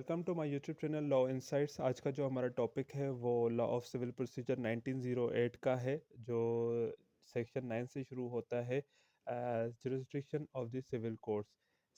Welcome to my YouTube channel law insights. आज का जो हमारा टॉपिक है वो लॉ ऑफ सिविल प्रोसीजर 1908 का है, जो सेक्शन 9 से शुरू होता है। Jurisdiction of the civil courts.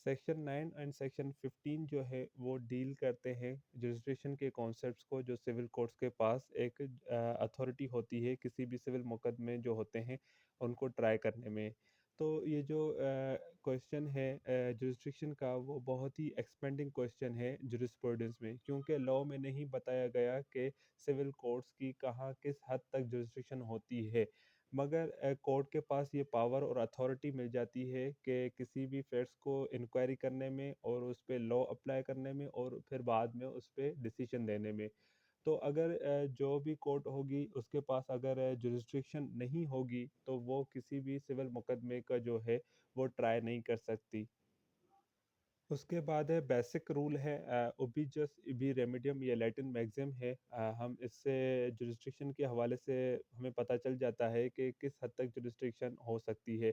Section 9 and section 15 जो है वो डील करते हैं जुरिस्डिक्शन के कॉन्सेप्ट्स को, जो सिविल कोर्ट्स के पास एक अथॉरिटी होती है किसी भी सिविल मुकदमे जो होते हैं उनको ट्राई करने में। तो ये जो क्वेश्चन है जुरिस्डिक्शन का, वो बहुत ही एक्सपेंडिंग क्वेश्चन है जुरिस्प्रूडेंस में, क्योंकि लॉ में नहीं बताया गया कि सिविल कोर्ट्स की कहाँ किस हद तक जुरिस्डिक्शन होती है। मगर कोर्ट के पास ये पावर और अथॉरिटी मिल जाती है कि किसी भी फैक्ट्स को इंक्वायरी करने में और उस पर लॉ अप्लाई करने में और फिर बाद में उस पर डिसीजन देने में। तो अगर जो भी कोर्ट होगी उसके पास अगर जुरिस्डिक्शन नहीं होगी तो वो किसी भी सिविल मुकदमे का जो है वो ट्राई नहीं कर सकती। उसके बाद है बेसिक रूल है उबी जस इबी रेमिडियम, ये लैटिन मैक्सिम है। हम इससे जुरिस्डिक्शन के हवाले से हमें पता चल जाता है कि किस हद तक जुरिस्डिक्शन हो सकती है।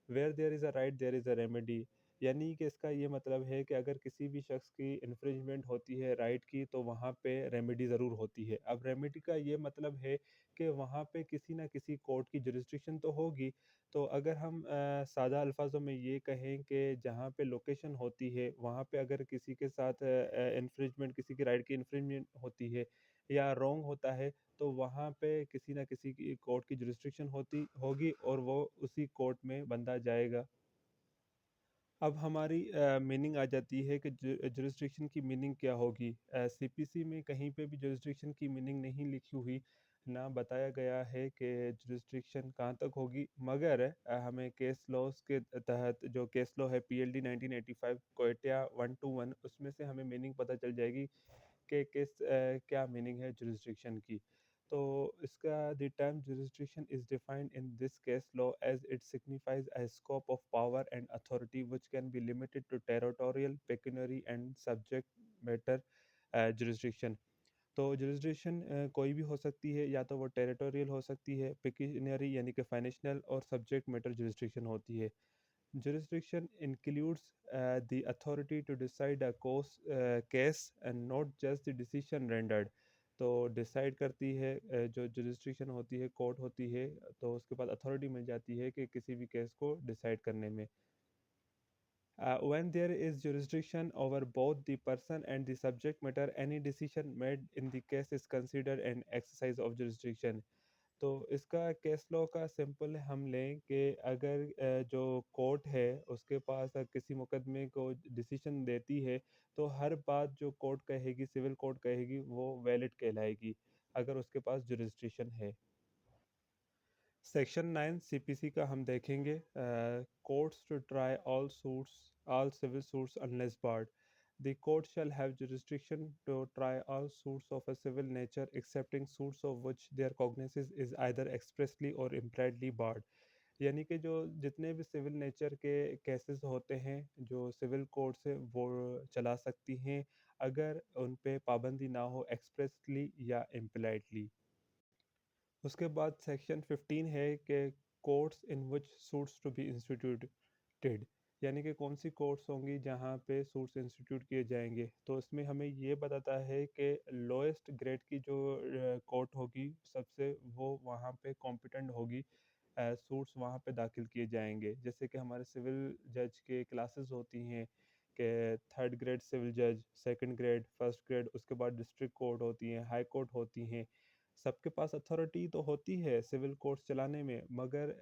Where there is a right there is a remedy. यानी कि इसका ये मतलब है कि अगर किसी भी शख्स की इन्फ्रिंजमेंट होती है राइट की, तो वहाँ पे रेमेडी ज़रूर होती है। अब रेमेडी का ये मतलब है कि वहाँ पे किसी ना किसी कोर्ट की जुरिस्डिक्शन तो होगी। तो अगर हम सादा अल्फाजों में ये कहें कि जहाँ पे लोकेशन होती है वहाँ पे अगर किसी के साथ इन्फ्रिंजमेंट, किसी की राइट की इन्फ्रिंजमेंट होती है या रॉन्ग होता है, तो वहाँ पे किसी ना किसी की कोर्ट की जुरिस्डिक्शन होती होगी और वो उसी कोर्ट में बंदा जाएगा। अब हमारी मीनिंग आ जाती है कि जुरिस्डिक्शन की मीनिंग क्या होगी। सीपीसी में कहीं पे भी जुरिस्डिक्शन की मीनिंग नहीं लिखी हुई, ना बताया गया है कि जुरिस्डिक्शन कहाँ तक होगी। मगर हमें केस लॉस के तहत, जो केस लॉ है पीएलडी 1985 क्वेटिया 121, उसमें से हमें मीनिंग पता चल जाएगी कि क्या मीनिंग है जुरिस्डिक्शन की। तो इसका the term jurisdiction is defined in this case law as it signifies a scope of power and authority which can be limited to territorial, pecuniary and subject matter jurisdiction। तो jurisdiction कोई भी हो सकती है, या तो वो टेरिटोरियल हो सकती है, पेक्यूनियरी यानी कि फाइनेंशियल, और सब्जेक्ट मैटर जुरिस्डिक्शन होती है। Jurisdiction includes the authority to decide a case and not just the decision rendered। तो डिसाइड करती है जो जुरिस्डिक्शन होती है, कोर्ट होती है, तो उसके बाद अथॉरिटी मिल जाती है कि किसी भी केस को डिसाइड करने में। When there is jurisdiction over both the person and the subject matter, any decision made in the case is considered an exercise of jurisdiction। तो इसका केस लॉ का सिंपल हम लें कि अगर जो कोर्ट है उसके पास किसी मुकदमे को डिसीजन देती है, तो हर बात जो कोर्ट कहेगी, सिविल कोर्ट कहेगी, वो वैलिड कहलाएगी अगर उसके पास जुरिस्डिक्शन है। सेक्शन 9 सीपीसी का हम देखेंगे। Courts to try all civil suits unless barred. The court shall have jurisdiction to try all suits of a civil nature excepting suits of which their cognizance is either expressly or impliedly barred। यानी कि जो जितने भी civil nature के cases होते हैं, जो civil court से वो चला सकती हैं अगर उन पे पाबंदी ना हो एक्सप्रेसली या इम्प्लाइडली। उसके बाद सेक्शन 15 है कि courts in which suits to be instituted, यानी कि कौन सी कोर्ट्स होंगी जहाँ पे सूट्स इंस्टीट्यूट किए जाएंगे। तो इसमें हमें ये बताता है कि लोएस्ट ग्रेड की जो कोर्ट होगी सबसे, वो वहाँ पे कॉम्पिटेंट होगी, सूट्स वहाँ पे दाखिल किए जाएंगे। जैसे कि हमारे सिविल जज के क्लासेस होती हैं कि थर्ड ग्रेड सिविल जज, सेकंड ग्रेड, फर्स्ट ग्रेड, उसके बाद डिस्ट्रिक्ट कोर्ट होती हैं, हाई कोर्ट होती हैं। सबके पास अथॉरिटी तो होती है सिविल कोर्ट्स चलाने में, मगर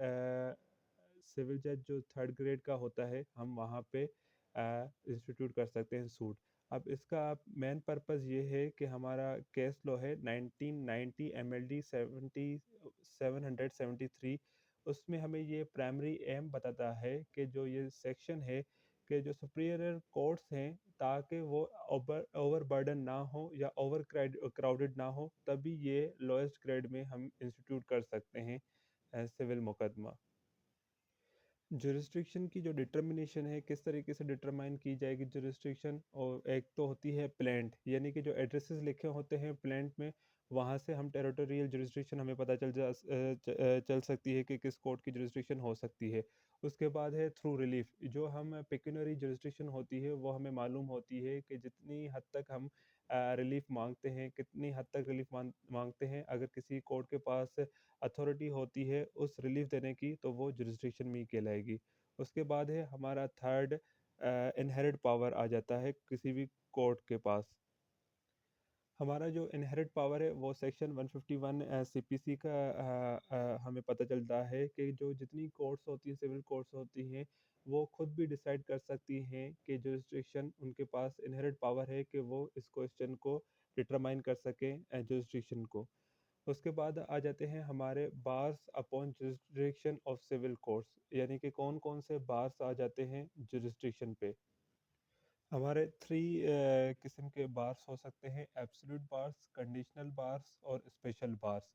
सिविल जज जो थर्ड ग्रेड का होता है, हम वहाँ पे इंस्टीट्यूट कर सकते हैं सूट। अब इसका मेन पर्पस ये है कि हमारा केस लॉ है 1990 एमएलडी 773, उसमें हमें ये प्राइमरी एम बताता है कि जो ये सेक्शन है कि जो सुपीरियर कोर्ट्स हैं, ताकि वो ओवरबर्डन ना हो या ओवर क्राउडेड ना हो, तभी ये लोएस्ट ग्रेड में हम इंस्टीट्यूट कर सकते हैं सिविल मुकदमा। जुरिस्डिक्शन की जो डिटर्मिनेशन है, किस तरीके से डिटरमाइन की जाएगी जुरिस्डिक्शन, और एक तो होती है प्लेंट, यानी कि जो एड्रेसेस लिखे होते हैं प्लेंट में, वहाँ से हम टेरिटोरियल जुरिस्डिक्शन हमें पता चल सकती है कि किस कोर्ट की जुरिस्डिक्शन हो सकती है। उसके बाद है थ्रू रिलीफ, जो हम पेक्यूनियरी जुरिस्डिक्शन होती है वो हमें मालूम होती है कि जितनी हद तक हम रिलीफ मांगते हैं, कितनी हद तक रिलीफ मांगते हैं, अगर किसी कोर्ट के पास अथॉरिटी होती है उस रिलीफ देने की तो वो जुरिस्डिक्शन में ही कहलाएगी। उसके बाद है हमारा थर्ड, इनहेरिट पावर आ जाता है किसी भी कोर्ट के पास। हमारा जो इनहेरिट पावर है वो सेक्शन 151 सीपीसी का हमें पता चलता है कि जो जितनी कोर्ट्स होती हैं, सिविल कोर्ट्स होती हैं, वो खुद भी डिसाइड कर सकती हैं कि जुरिस्डिक्शन उनके पास इनहेरिट पावर है कि वो इस क्वेश्चन को डिटरमाइन कर सकें जुरिस्डिक्शन को। उसके बाद आ जाते हैं हमारे bars upon jurisdiction of civil courts, यानी कि कौन कौन से बार्स आ जाते हैं जुरिस्डिक्शन पे। हमारे थ्री किस्म के बार्स हो सकते हैं: एब्सोल्यूट बार्स, कंडीशनल बार्स और स्पेशल बार्स।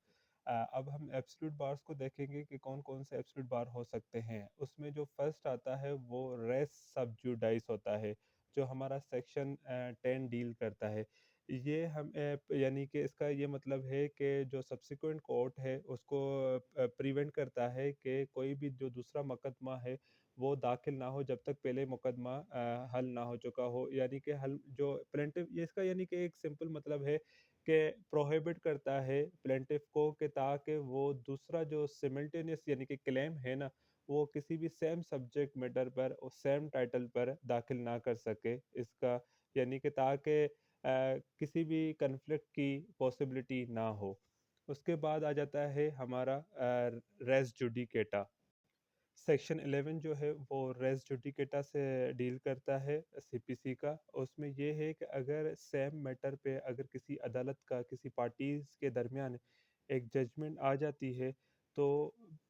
अब हम एब्सोल्यूट बार्स को देखेंगे कि कौन कौन से एब्सोल्यूट बार हो सकते हैं। उसमें जो फर्स्ट आता है वो रेस सब जुडाइस होता है, जो हमारा सेक्शन 10 डील करता है। ये हम यानी कि इसका ये मतलब है कि जो सब्सिक्वेंट कोर्ट है उसको प्रिवेंट करता है कि कोई भी जो दूसरा मुकदमा है वो दाखिल ना हो जब तक पहले मुकदमा हल ना हो चुका हो। यानी कि हल जो प्लेंटिफ, ये इसका यानी कि एक सिंपल मतलब है कि प्रोहिबिट करता है प्लेंटिफ को कि ताकि वो दूसरा जो सिमल्टेनियस यानी कि क्लेम है ना, वो किसी भी सेम सब्जेक्ट मैटर पर और सेम टाइटल पर दाखिल ना कर सके इसका, यानी कि ताकि किसी भी कन्फ्लिक्ट की पॉसिबिलिटी ना हो। उसके बाद आ जाता है हमारा रेस जुडिकेटा। सेक्शन 11 जो है वो रेस जुडिकेटा से डील करता है सीपीसी का। उसमें ये है कि अगर सेम मैटर पे अगर किसी अदालत का किसी पार्टीज के दरमियान एक जजमेंट आ जाती है तो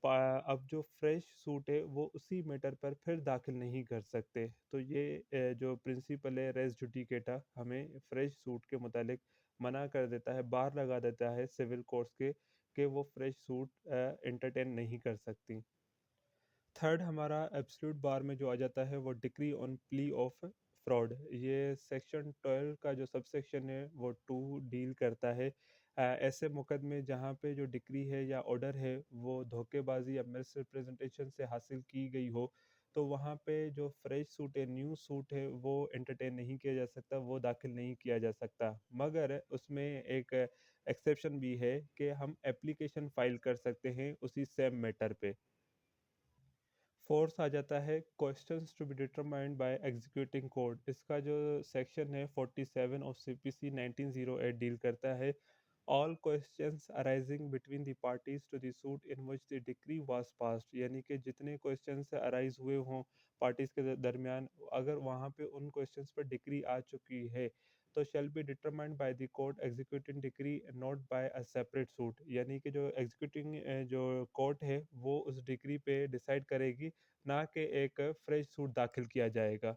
अब जो फ्रेश सूट है वो उसी मैटर पर फिर दाखिल नहीं कर सकते। तो ये जो प्रिंसिपल है रेस जुडिकेटा हमें फ्रेश सूट के मुतालिक मना कर देता है, बार लगा देता है सिविल कोर्ट्स के कि वो फ्रेश सूट एंटरटेन नहीं कर सकती। थर्ड हमारा एब्सोल्यूट बार में जो आ जाता है वो decree on plea of fraud. ये सेक्शन 12 का जो सबसेक्शन है वो 2 डील करता है ऐसे मुकदमे जहाँ पे जो डिक्री है या ऑर्डर है वो धोखेबाजी या मिस रिप्रेजेंटेशन से हासिल की गई हो, तो वहाँ पे जो फ्रेश सूट है, न्यू सूट है, वो एंटरटेन नहीं किया जा सकता, वो दाखिल नहीं किया जा सकता। मगर उसमें एक एक्सेप्शन भी है कि हम एप्लीकेशन फाइल कर सकते हैं उसी सेम मैटर पे। फोर्स आ जाता है questions to be determined by executing court. इसका जो सेक्शन है 47 ऑफ सीपीसी 1908 डील करता है all questions arising between the parties to the suit in which the decree was passed, यानी कि जितने क्वेश्चंस अराइज हुए हों पार्टीज के दरमियान, अगर वहाँ पे उन क्वेश्चंस पर डिक्री आ चुकी है तो shall be determined by the court executing decree not by a separate suit, यानी कि जो एग्जीक्यूटिंग जो कोर्ट है वो उस डिक्री पे डिसाइड करेगी, ना कि एक फ्रेश सूट दाखिल किया जाएगा।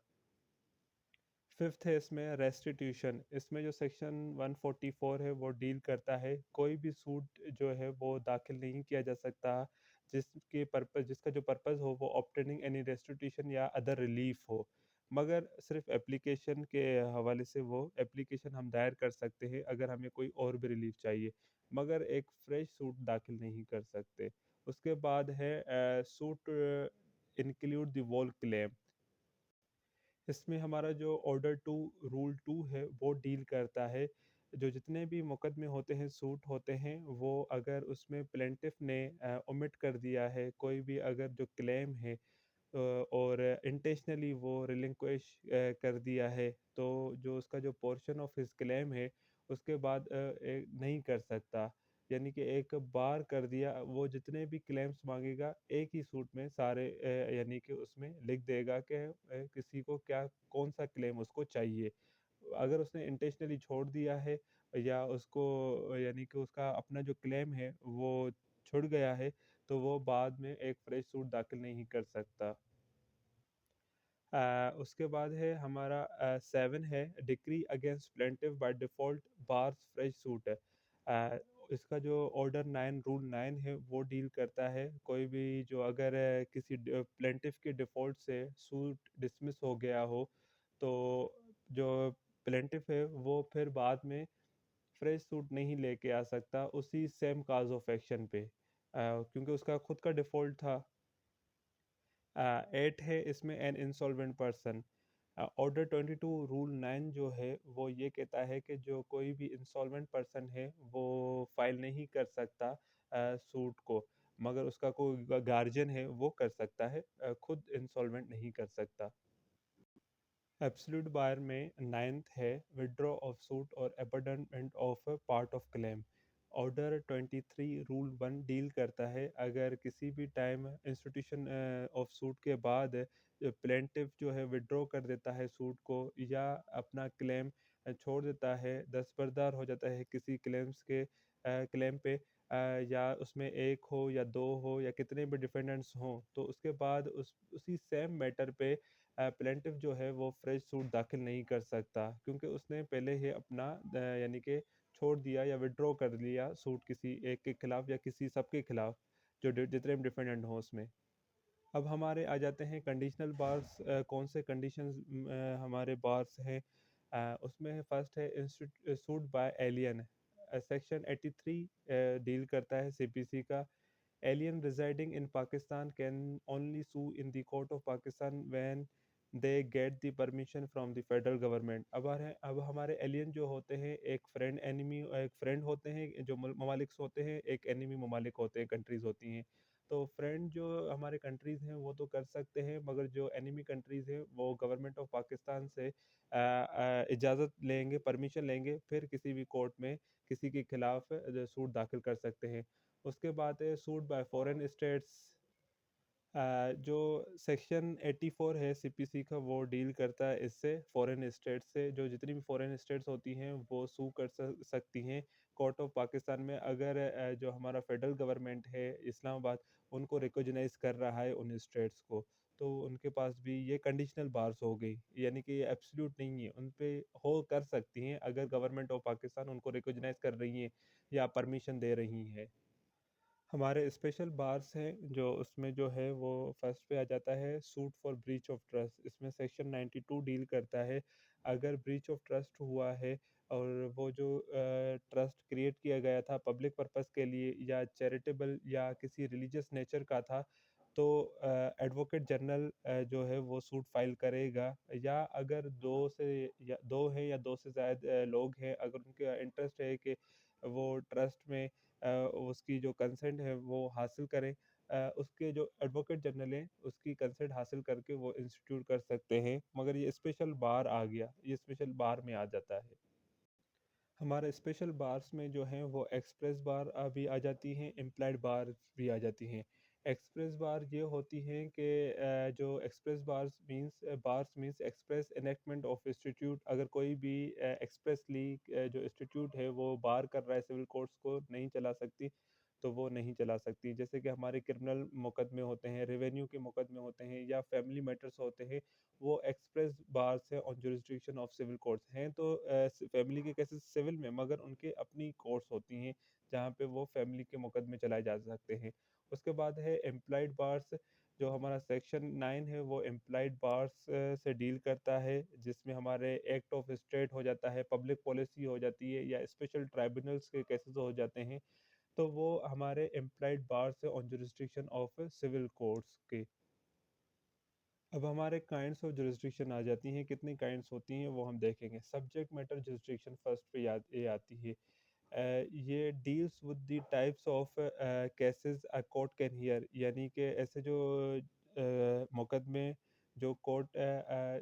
फिफ्थ है इसमें रेस्टिट्यूशन। इसमें जो सेक्शन 144 है वो डील करता है कोई भी सूट जो है वो दाखिल नहीं किया जा सकता जिसका जो पर्पस हो वो ऑब्टेनिंग एनी रेस्टिट्यूशन या अदर रिलीफ हो, मगर सिर्फ एप्लीकेशन के हवाले से वो एप्लीकेशन हम दायर कर सकते हैं अगर हमें कोई और भी रिलीफ चाहिए, मगर एक फ्रेश सूट दाखिल नहीं कर सकते। उसके बाद है suit include the wall claim. इसमें हमारा जो ऑर्डर टू रूल 2 है वो डील करता है जो जितने भी मुकदमे होते हैं, सूट होते हैं, वो अगर उसमें प्लेंटिफ ने ओमिट कर दिया है कोई भी अगर जो क्लेम है और इंटेंशनली वो रिलिंक्विश कर दिया है, तो जो उसका जो पोर्शन ऑफ हिज क्लेम है उसके बाद नहीं कर सकता। यानी कि एक बार कर दिया, वो जितने भी क्लेम्स मांगेगा एक ही सूट में सारे यानी कि उसमें लिख देगा कि किसी को क्या कौन सा क्लेम उसको चाहिए। अगर उसने इंटेंशनली छोड़ दिया है या उसको यानी कि उसका अपना जो क्लेम है वो छुड़ गया है, तो वो बाद में एक फ्रेश सूट दाखिल नहीं कर सकता। उसके बाद है हमारा 7 है decree against plaintiff by default bars fresh suit है। इसका जो ऑर्डर 9 रूल 9 है वो डील करता है कोई भी जो अगर किसी प्लेंटिफ के डिफ़ॉल्ट से सूट डिसमिस हो गया हो, तो जो प्लेंटिफ है वो फिर बाद में फ्रेश सूट नहीं लेके आ सकता उसी सेम काज ऑफ एक्शन पे, क्योंकि उसका खुद का डिफ़ॉल्ट था। 8 है इसमें an insolvent person. Order 22 rule 9 जो है वो ये कहता है कि जो कोई भी इंसॉल्वेंट पर्सन है वो फाइल नहीं कर सकता सूट को, मगर उसका कोई गार्जियन है वो कर सकता है, खुद इंसॉल्वेंट नहीं कर सकता। एब्सोल्यूट बार में नाइन्थ है विड्रॉ ऑफ सूट और abandonment of part of claim. Order 23 rule 1 deal करता है अगर किसी भी टाइम इंस्टीट्यूशन ऑफ सूट के बाद प्लेंटिफ जो है विड्रॉ कर देता है सूट को या अपना क्लेम छोड़ देता है, दस्तबरदार हो जाता है किसी क्लेम पे, या उसमें एक हो या दो हो या कितने भी डिफेंडेंट्स हों, तो उसके बाद उसी सेम मैटर पे प्लेंटिफ जो है वो फ्रेश सूट दाखिल नहीं कर सकता, क्योंकि उसने पहले ही अपना यानी कि छोड़ दिया या विड्रॉ कर लिया सूट किसी एक के खिलाफ या किसी सबके खिलाफ, जो जितने भी डिफेंडेंट हों उसमें। अब हमारे आ जाते हैं कंडीशनल बार्स, कौन से कंडीशंस हमारे बार्स हैं। उसमें फर्स्ट है suit by alien. Section 83 deal करता है सीपीसी का। Alien residing in Pakistan can only sue in the court of Pakistan when they get the permission from the federal government। अब हमारे एलियन जो होते हैं एक फ्रेंड एनिमी, एक फ्रेंड होते हैं जो ममालिक होते हैं, एक एनिमी ममालिक होते हैं, कंट्रीज़ होती हैं। तो फ्रेंड जो हमारे कंट्रीज़ हैं वो तो कर सकते हैं, मगर जो एनिमी कंट्रीज़ हैं वो गवर्नमेंट ऑफ पाकिस्तान से इजाज़त लेंगे, परमिशन लेंगे, फिर किसी भी कोर्ट में किसी के खिलाफ सूट दाखिल कर सकते हैं। उसके बाद है सूट बाय फॉरेन स्टेट्स। जो सेक्शन 84 है सीपीसी का वो डील करता है इससे, फॉरेन स्टेट से, जो जितनी भी फॉरेन स्टेट्स होती हैं वो सू कर सकती हैं कोर्ट ऑफ पाकिस्तान में, अगर जो हमारा फेडरल गवर्नमेंट है इस्लामाबाद उनको रिकॉग्नाइज कर रहा है उन स्टेट्स को, तो उनके पास भी ये कंडीशनल बार्स हो गई, यानी कि ये एब्सोल्यूट नहीं है, उन पे हो कर सकती हैं अगर गवर्नमेंट ऑफ पाकिस्तान उनको रिकॉग्नाइज कर रही है या परमिशन दे रही है। हमारे स्पेशल बार्स हैं जो उसमें जो है वो फर्स्ट पे आ जाता है suit for breach of trust. इसमें सेक्शन 92 डील करता है अगर ब्रीच ऑफ ट्रस्ट हुआ है और वो जो ट्रस्ट क्रिएट किया गया था पब्लिक पर्पस के लिए या चैरिटेबल या किसी रिलीजियस नेचर का था, तो एडवोकेट जनरल जो है वो सूट फाइल करेगा, या अगर दो हैं या दो से ज़्यादा लोग हैं, अगर उनका इंटरेस्ट है कि वो ट्रस्ट में उसकी जो कंसेंट है वो हासिल करें, उसके जो एडवोकेट जनरल हैं उसकी कंसेंट हासिल करके वो इंस्टीट्यूट कर सकते हैं, मगर ये स्पेशल बार आ गया, ये स्पेशल बार में आ जाता है। हमारे स्पेशल बार्स में जो हैं वो एक्सप्रेस बार अभी आ जाती हैं, इम्प्लाइड बार भी आ जाती हैं। एक्सप्रेस बार ये होती हैं कि जो express bars means express enactment of institute, अगर कोई भी एक्सप्रेसली जो इंस्टीट्यूट है वो बार कर रहा है सिविल कोर्ट्स को नहीं चला सकती, तो वो नहीं चला सकती। जैसे कि हमारे क्रिमिनल मुकदमे होते हैं, रेवेन्यू के मुकदमे होते हैं या फैमिली मैटर्स होते हैं, वो एक्सप्रेस बार से on jurisdiction of civil courts हैं, तो फैमिली के केसेस सिविल में, मगर उनके अपनी कोर्ट्स होती हैं जहाँ पे वो फैमिली के मुकदमे चलाए जा सकते हैं। उसके बाद है एम्प्लॉयड बार्स। जो हमारा सेक्शन 9 है वो एम्प्लॉयड बार्स से डील करता है, जिसमें हमारे एक्ट ऑफ स्टेट हो जाता है, पब्लिक पॉलिसी हो जाती है या स्पेशल ट्राइब्यूनल्स के केसेस हो जाते हैं, तो वो हमारे एम्प्लॉयड बार से on jurisdiction of civil courts के। अब हमारे काइंड्स ऑफ जुरिस्डिक्शन आ जाती हैं, कितनी काइंड्स होती हैं वो हम देखेंगे। सब्जेक्ट मैटर जुरिस्डिक्शन फर्स्ट पे ये आती है। ये deals with the types of cases a court can hear, यानी कि ऐसे जो मुकदमे जो कोर्ट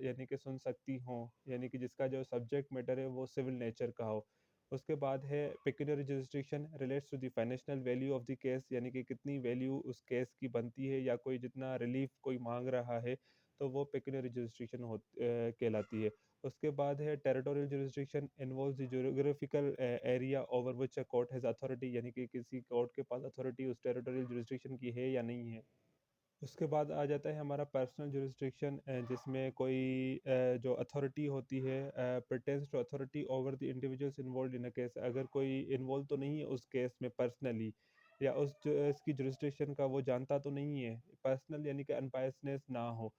यानी कि सुन सकती हों, यानी कि जिसका जो सब्जेक्ट मैटर है वो सिविल नेचर का हो। उसके बाद है pecuniary jurisdiction relates to the financial value of the case, यानी कि कितनी वैल्यू उस केस की बनती है या कोई जितना रिलीफ कोई मांग रहा है, तो वो पेक्यूनियरी जुरिस्डिक्शन कहलाती है। उसके बाद है territorial jurisdiction involves the geographical area over which a court has authority, यानी कि किसी कोर्ट के पास अथॉरिटी उस टेरिटोरियल जुरिस्डिक्शन की है या नहीं है। उसके बाद आ जाता है हमारा पर्सनल जुरिस्डिक्शन, जिसमें कोई जो अथॉरिटी होती है pretends to authority over the individuals involve in a case, अगर कोई इन्वॉल्व तो नहीं है उस केस में पर्सनली, या इसकी जुरिस्डिक्शन का वो जानता तो नहीं है, पर्सनल यानी कि अनबायसनेस ना हो,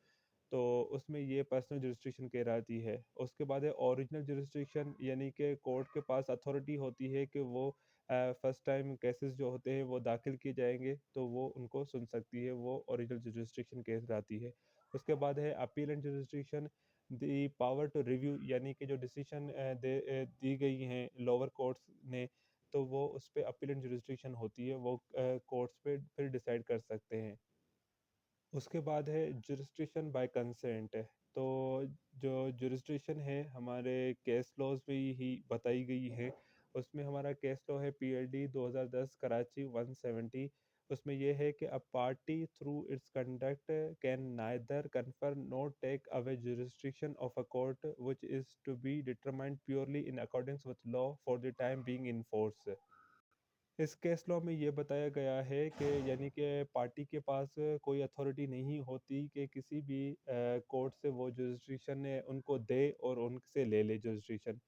तो उसमें ये पर्सनल जुरिस्डिक्शन कहलाती है। उसके बाद है ओरिजिनल जुरिस्डिक्शन, यानी कि कोर्ट के पास अथॉरिटी होती है कि वो फर्स्ट टाइम केसेस जो होते हैं वो दाखिल किए जाएँगे, तो वो उनको सुन सकती है, वो ओरिजिनल जुरिस्डिक्शन कहलाती है। उसके बाद है appeal and jurisdiction, the power to review, यानी कि जो डिसीजन दी गई हैं लोअर कोर्ट्स ने, तो वो उस पे अपील एंड जुरिस्डिक्शन होती है, वो कोर्ट्स पे फिर डिसाइड कर सकते हैं। उसके बाद है जुरिस्डिक्शन बाय कंसेंट। तो जो जुरिस्डिक्शन है हमारे केस लॉज में ही बताई गई है। उसमें हमारा केस लॉ है पीएलडी 2010 कराची 170। उसमें यह है कि a party through its conduct can neither confer nor take away jurisdiction of a court which is to be determined purely in accordance with law for the time being in force। इस case law में ये बताया गया है कि यानी कि party के पास कोई अथॉरिटी नहीं होती कि किसी भी कोर्ट से वो जुरिस्डिक्शन उनको दे और उनसे ले ले जुरिस्डिक्शन।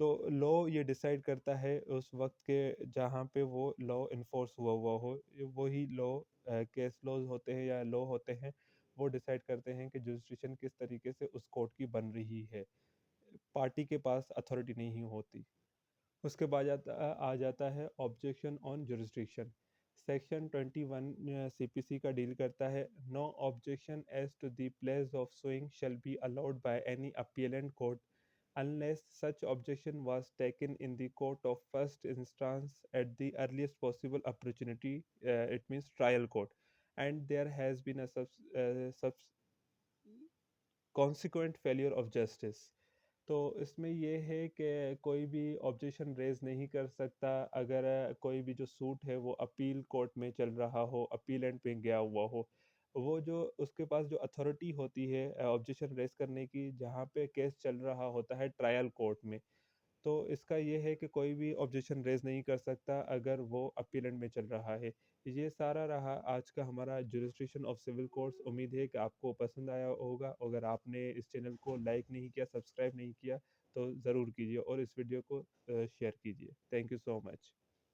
तो लॉ ये डिसाइड करता है उस वक्त के जहाँ पे वो लॉ इन्फोर्स हुआ हो, वही लॉ केस लॉज होते हैं या लॉ होते हैं, वो डिसाइड करते हैं कि जुरिस्डिक्शन किस तरीके से उस कोर्ट की बन रही है। पार्टी के पास अथॉरिटी नहीं होती। उसके बाद आ जाता है objection on jurisdiction. Section 21 CPC का डील करता है, no objection as to the place of suing shall be allowed by any appellant court unless such objection was taken in the court of first instance at the earliest possible opportunity, it means trial court, and there has been a consequent failure of justice। तो इसमें ये है कि कोई भी objection rays नहीं कर सकता अगर कोई भी जो सूट है वो अपील कोर्ट में चल रहा हो, अपीलेंट पे गया हुआ हो। वो जो उसके पास जो अथॉरिटी होती है ऑब्जेक्शन रेज़ करने की, जहाँ पे केस चल रहा होता है ट्रायल कोर्ट में, तो इसका ये है कि कोई भी ऑब्जेक्शन रेज़ नहीं कर सकता अगर वो अपीलेंट में चल रहा है। ये सारा रहा आज का हमारा जुरिस्डिक्शन ऑफ सिविल कोर्ट्स। उम्मीद है कि आपको पसंद आया होगा। अगर आपने इस चैनल को लाइक नहीं किया, सब्सक्राइब नहीं किया, तो ज़रूर कीजिए और इस वीडियो को शेयर कीजिए। Thank you so much.